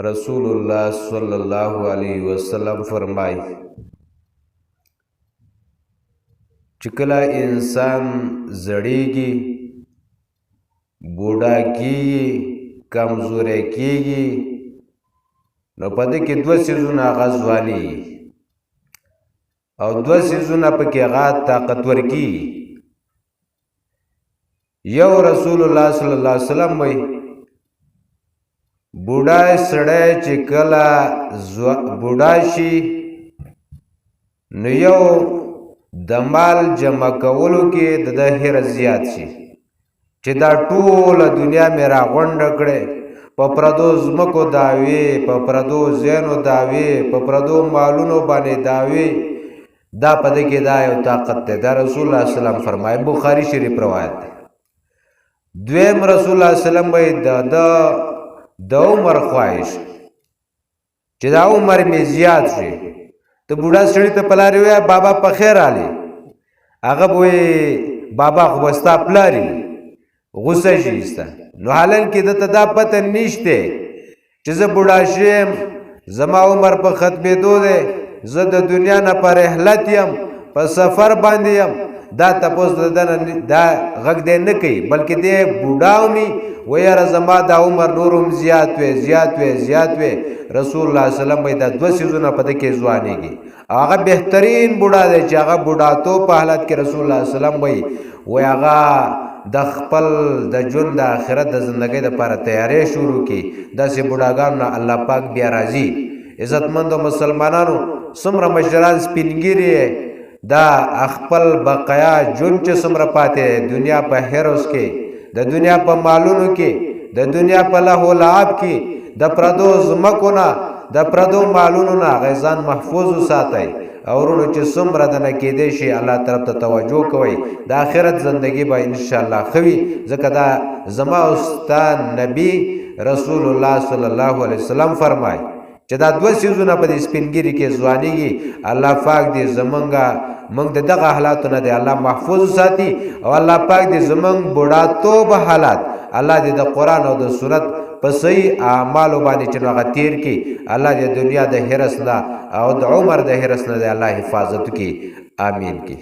رسول الله صلی الله علیه وسلم فرمای چې کله انسان زړیږي بوډا کیږي کمزوری کیږي نو په دې کې دوه څیزونه هغه ځواني او دوه څیزونه پکې هغه طاقتور کیږي. یو رسول الله صلی الله علیه وسلم وایي بوډا سړی چې کله بوډا شي نو یو د مال جمع کولو کې د حرص زیات شي چې دا ټوله دنیا مې راغونډه کړې، په پردو ځمکو دعوې، په پردو ذهنو دعوې، په پردو مالونو باندې دعوې، دا په دې کې دا یو طاقت دی. دا رسول الله صلی الله علیه وسلم فرمایي، بخاري شریف روایت دی. دویم رسول الله صلی الله علیه وسلم وایي د عمر خواهش چې دا عمر مې زیات شي. ته بوډا سړي ته په لارې وایه بابا په خیر رالی، هغه به وایي بابا خو به ستا پلار وي، غوسه شي ستا. نو حالان کې دته دا پته نشته چې زه بوډا شم، زما عمر په ختمېدو دی، زه د دنیا نه په رحلت یم، په سفر باندې یم. دا تپوس دنه دا غږ دی نه کوي، بلکې دی بوډا ومي و یاره زما دا عمر نور هم زیات وی زیات وی زیات وی. رسول الله صلی الله علیه وسلم وایي دا دوه څیزونه په دې کې ځوانېږي. هغه بهترین بوډا دی چې هغه بوډاتوب په حالت کې رسول الله صلی الله علیه وسلم وایي هغه د خپل د ژوند د آخرت د زندګۍ دپاره تیاری شروع کړي. داسې بوډاګانو نه الله پاک بیا راځي. عزتمندو مسلمانانو، څومره مشران سپینګیري دا خپل بقایا ژوند چې څومره پاتې دنیا په حرص کې، د دنیا په مالونو کې، د دنیا په لهو لعب کې، د پردو ځمکو نه، د پردو مالونو نه غیزان محفوظ وساتئ. او ورونو چې څومره دنه کېدی شي الله طرف ته توجه کوئ، د آخرت زندگی به انشاءالله ښه وي. ځکه دا زما او ستا نبی رسول الله صلی الله علیه وسلم فرمای چې دا دوه څیزونه په دې سپینګیري کې ځوانېږي. الله پاک دې موږ د دغه حالاتو نه دی الله محفوظ ساتي، او الله پاک دې زموږ بوډاتوب حالات الله دې د قرآن او د سنت په صحیح اعمالو باندې چې هغه تیر کړي. الله دې دنیا د حرص نه او د عمر د حرص نه دی الله حفاظت کړي. آمین کی.